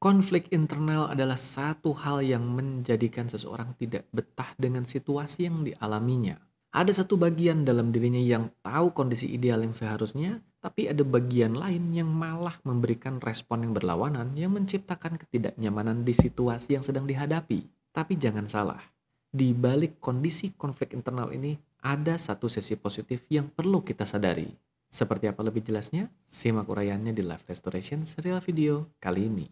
Konflik internal adalah satu hal yang menjadikan seseorang tidak betah dengan situasi yang dialaminya. Ada satu bagian dalam dirinya yang tahu kondisi ideal yang seharusnya, tapi ada bagian lain yang malah memberikan respon yang berlawanan yang menciptakan ketidaknyamanan di situasi yang sedang dihadapi. Tapi jangan salah, di balik kondisi konflik internal ini ada satu sisi positif yang perlu kita sadari. Seperti apa lebih jelasnya? Simak uraiannya di Live Restoration serial video kali ini.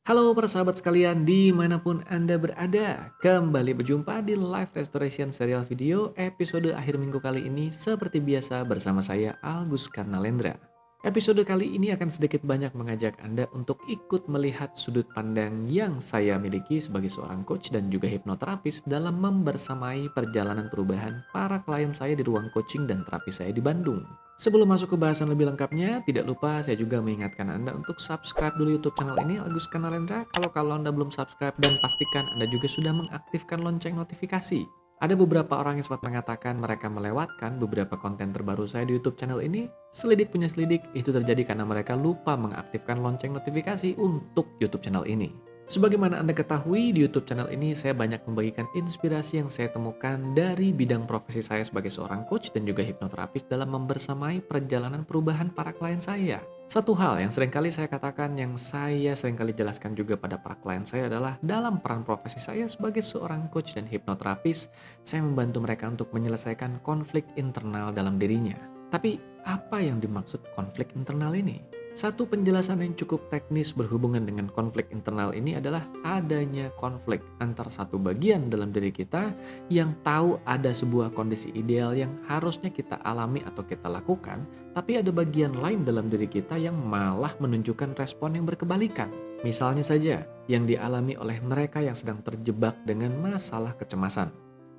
Halo para sahabat sekalian dimanapun Anda berada. Kembali berjumpa di Live Restoration serial video episode akhir minggu kali ini seperti biasa bersama saya Algus Karnalendra. Episode kali ini akan sedikit banyak mengajak Anda untuk ikut melihat sudut pandang yang saya miliki sebagai seorang coach dan juga hipnoterapis dalam membersamai perjalanan perubahan para klien saya di ruang coaching dan terapi saya di Bandung. Sebelum masuk ke bahasan lebih lengkapnya, tidak lupa saya juga mengingatkan Anda untuk subscribe dulu YouTube channel ini, Algus Karnalendra. Kalau Anda belum subscribe, dan pastikan Anda juga sudah mengaktifkan lonceng notifikasi. Ada beberapa orang yang sempat mengatakan mereka melewatkan beberapa konten terbaru saya di YouTube channel ini. Selidik punya selidik, itu terjadi karena mereka lupa mengaktifkan lonceng notifikasi untuk YouTube channel ini. Sebagaimana Anda ketahui, di YouTube channel ini saya banyak membagikan inspirasi yang saya temukan dari bidang profesi saya sebagai seorang coach dan juga hipnoterapis dalam membersamai perjalanan perubahan para klien saya. Satu hal yang seringkali saya katakan, yang saya seringkali jelaskan juga pada para klien saya adalah dalam peran profesi saya sebagai seorang coach dan hipnoterapis, saya membantu mereka untuk menyelesaikan konflik internal dalam dirinya. Tapi apa yang dimaksud konflik internal ini? Satu penjelasan yang cukup teknis berhubungan dengan konflik internal ini adalah adanya konflik antar satu bagian dalam diri kita yang tahu ada sebuah kondisi ideal yang harusnya kita alami atau kita lakukan, tapi ada bagian lain dalam diri kita yang malah menunjukkan respon yang berkebalikan. Misalnya saja, yang dialami oleh mereka yang sedang terjebak dengan masalah kecemasan.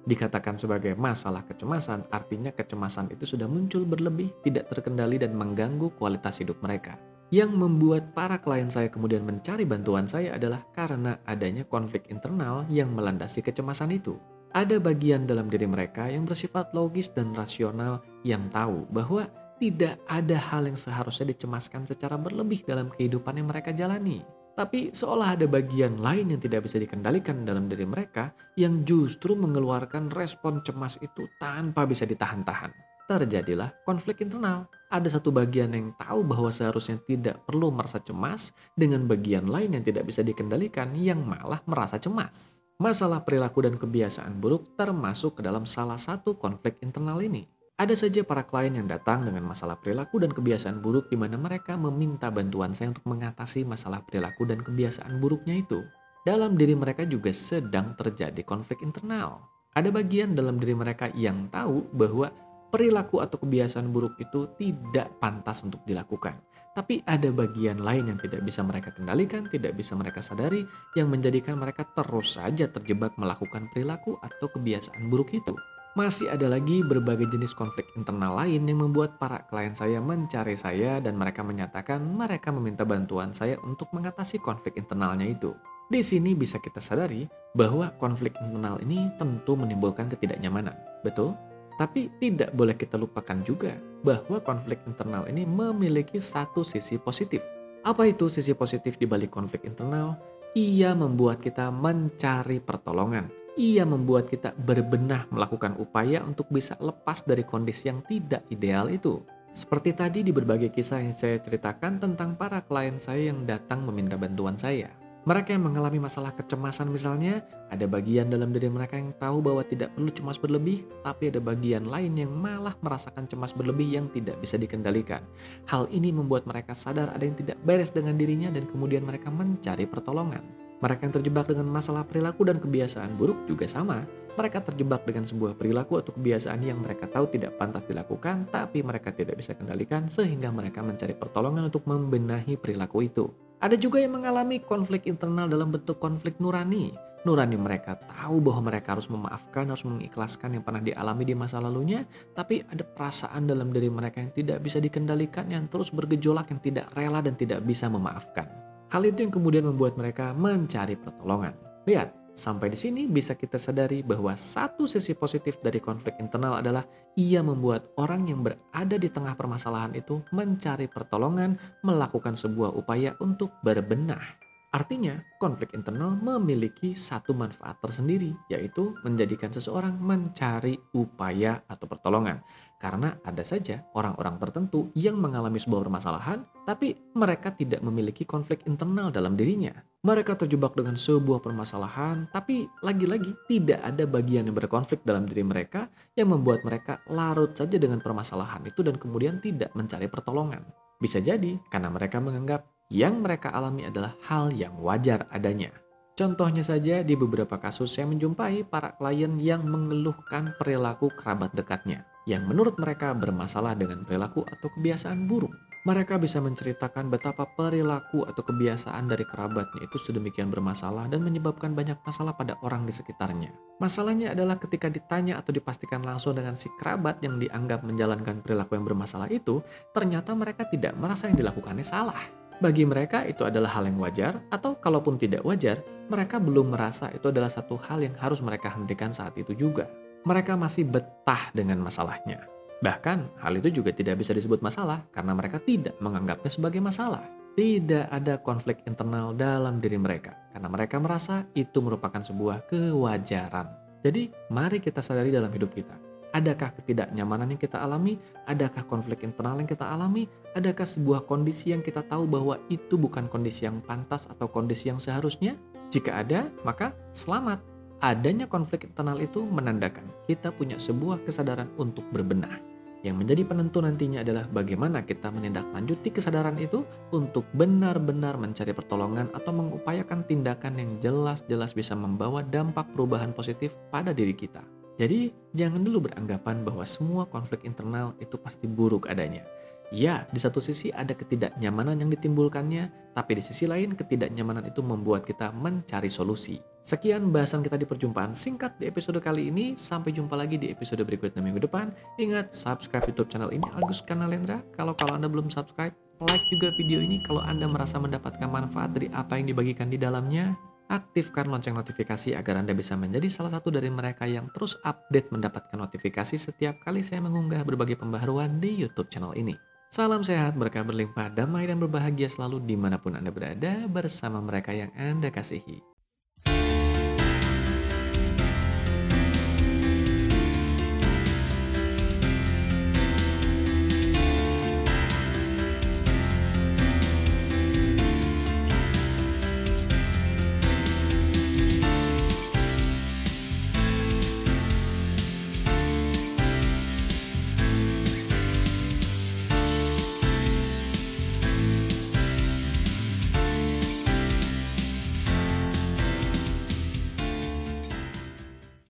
Dikatakan sebagai masalah kecemasan, artinya kecemasan itu sudah muncul berlebih, tidak terkendali dan mengganggu kualitas hidup mereka. Yang membuat para klien saya kemudian mencari bantuan saya adalah karena adanya konflik internal yang melandasi kecemasan itu. Ada bagian dalam diri mereka yang bersifat logis dan rasional yang tahu bahwa tidak ada hal yang seharusnya dicemaskan secara berlebih dalam kehidupan yang mereka jalani. Tapi seolah ada bagian lain yang tidak bisa dikendalikan dalam diri mereka yang justru mengeluarkan respon cemas itu tanpa bisa ditahan-tahan. Terjadilah konflik internal. Ada satu bagian yang tahu bahwa seharusnya tidak perlu merasa cemas dengan bagian lain yang tidak bisa dikendalikan yang malah merasa cemas. Masalah perilaku dan kebiasaan buruk termasuk ke dalam salah satu konflik internal ini. Ada saja para klien yang datang dengan masalah perilaku dan kebiasaan buruk di mana mereka meminta bantuan saya untuk mengatasi masalah perilaku dan kebiasaan buruknya itu. Dalam diri mereka juga sedang terjadi konflik internal. Ada bagian dalam diri mereka yang tahu bahwa perilaku atau kebiasaan buruk itu tidak pantas untuk dilakukan. Tapi ada bagian lain yang tidak bisa mereka kendalikan, tidak bisa mereka sadari, yang menjadikan mereka terus saja terjebak melakukan perilaku atau kebiasaan buruk itu. Masih ada lagi berbagai jenis konflik internal lain yang membuat para klien saya mencari saya dan mereka menyatakan mereka meminta bantuan saya untuk mengatasi konflik internalnya itu. Di sini bisa kita sadari bahwa konflik internal ini tentu menimbulkan ketidaknyamanan, betul? Tapi tidak boleh kita lupakan juga bahwa konflik internal ini memiliki satu sisi positif. Apa itu sisi positif di balik konflik internal? Ia membuat kita mencari pertolongan. Ia membuat kita berbenah melakukan upaya untuk bisa lepas dari kondisi yang tidak ideal itu. Seperti tadi di berbagai kisah yang saya ceritakan tentang para klien saya yang datang meminta bantuan saya. Mereka yang mengalami masalah kecemasan misalnya, ada bagian dalam diri mereka yang tahu bahwa tidak perlu cemas berlebih, tapi ada bagian lain yang malah merasakan cemas berlebih yang tidak bisa dikendalikan. Hal ini membuat mereka sadar ada yang tidak beres dengan dirinya dan kemudian mereka mencari pertolongan. Mereka yang terjebak dengan masalah perilaku dan kebiasaan buruk juga sama. Mereka terjebak dengan sebuah perilaku atau kebiasaan yang mereka tahu tidak pantas dilakukan, tapi mereka tidak bisa kendalikan sehingga mereka mencari pertolongan untuk membenahi perilaku itu. Ada juga yang mengalami konflik internal dalam bentuk konflik nurani. Nurani mereka tahu bahwa mereka harus memaafkan, harus mengikhlaskan yang pernah dialami di masa lalunya, tapi ada perasaan dalam diri mereka yang tidak bisa dikendalikan, yang terus bergejolak, yang tidak rela dan tidak bisa memaafkan. Hal itu yang kemudian membuat mereka mencari pertolongan. Lihat, sampai di sini bisa kita sadari bahwa satu sisi positif dari konflik internal adalah ia membuat orang yang berada di tengah permasalahan itu mencari pertolongan, melakukan sebuah upaya untuk berbenah. Artinya, konflik internal memiliki satu manfaat tersendiri, yaitu menjadikan seseorang mencari upaya atau pertolongan. Karena ada saja orang-orang tertentu yang mengalami sebuah permasalahan, tapi mereka tidak memiliki konflik internal dalam dirinya. Mereka terjebak dengan sebuah permasalahan, tapi lagi-lagi tidak ada bagian yang berkonflik dalam diri mereka yang membuat mereka larut saja dengan permasalahan itu dan kemudian tidak mencari pertolongan. Bisa jadi karena mereka menganggap yang mereka alami adalah hal yang wajar adanya. Contohnya saja di beberapa kasus saya menjumpai para klien yang mengeluhkan perilaku kerabat dekatnya, yang menurut mereka bermasalah dengan perilaku atau kebiasaan buruk. Mereka bisa menceritakan betapa perilaku atau kebiasaan dari kerabatnya itu sedemikian bermasalah dan menyebabkan banyak masalah pada orang di sekitarnya. Masalahnya adalah ketika ditanya atau dipastikan langsung dengan si kerabat yang dianggap menjalankan perilaku yang bermasalah itu, ternyata mereka tidak merasa yang dilakukannya salah. Bagi mereka itu adalah hal yang wajar, atau kalaupun tidak wajar, mereka belum merasa itu adalah satu hal yang harus mereka hentikan saat itu juga. Mereka masih betah dengan masalahnya. Bahkan hal itu juga tidak bisa disebut masalah karena mereka tidak menganggapnya sebagai masalah. Tidak ada konflik internal dalam diri mereka karena mereka merasa itu merupakan sebuah kewajaran. Jadi mari kita sadari dalam hidup kita. Adakah ketidaknyamanan yang kita alami? Adakah konflik internal yang kita alami? Adakah sebuah kondisi yang kita tahu bahwa itu bukan kondisi yang pantas atau kondisi yang seharusnya? Jika ada, maka selamat. Adanya konflik internal itu menandakan kita punya sebuah kesadaran untuk berbenah. Yang menjadi penentu nantinya adalah bagaimana kita menindaklanjuti kesadaran itu untuk benar-benar mencari pertolongan atau mengupayakan tindakan yang jelas-jelas bisa membawa dampak perubahan positif pada diri kita. Jadi, jangan dulu beranggapan bahwa semua konflik internal itu pasti buruk adanya. Ya, di satu sisi ada ketidaknyamanan yang ditimbulkannya, tapi di sisi lain ketidaknyamanan itu membuat kita mencari solusi. Sekian bahasan kita di perjumpaan singkat di episode kali ini. Sampai jumpa lagi di episode berikutnya minggu depan. Ingat, subscribe YouTube channel ini Agus Kanalendra. Kalau Anda belum subscribe, like juga video ini kalau Anda merasa mendapatkan manfaat dari apa yang dibagikan di dalamnya. Aktifkan lonceng notifikasi agar Anda bisa menjadi salah satu dari mereka yang terus update mendapatkan notifikasi setiap kali saya mengunggah berbagai pembaharuan di YouTube channel ini. Salam sehat, berkah berlimpah, damai dan berbahagia selalu dimanapun Anda berada bersama mereka yang Anda kasihi.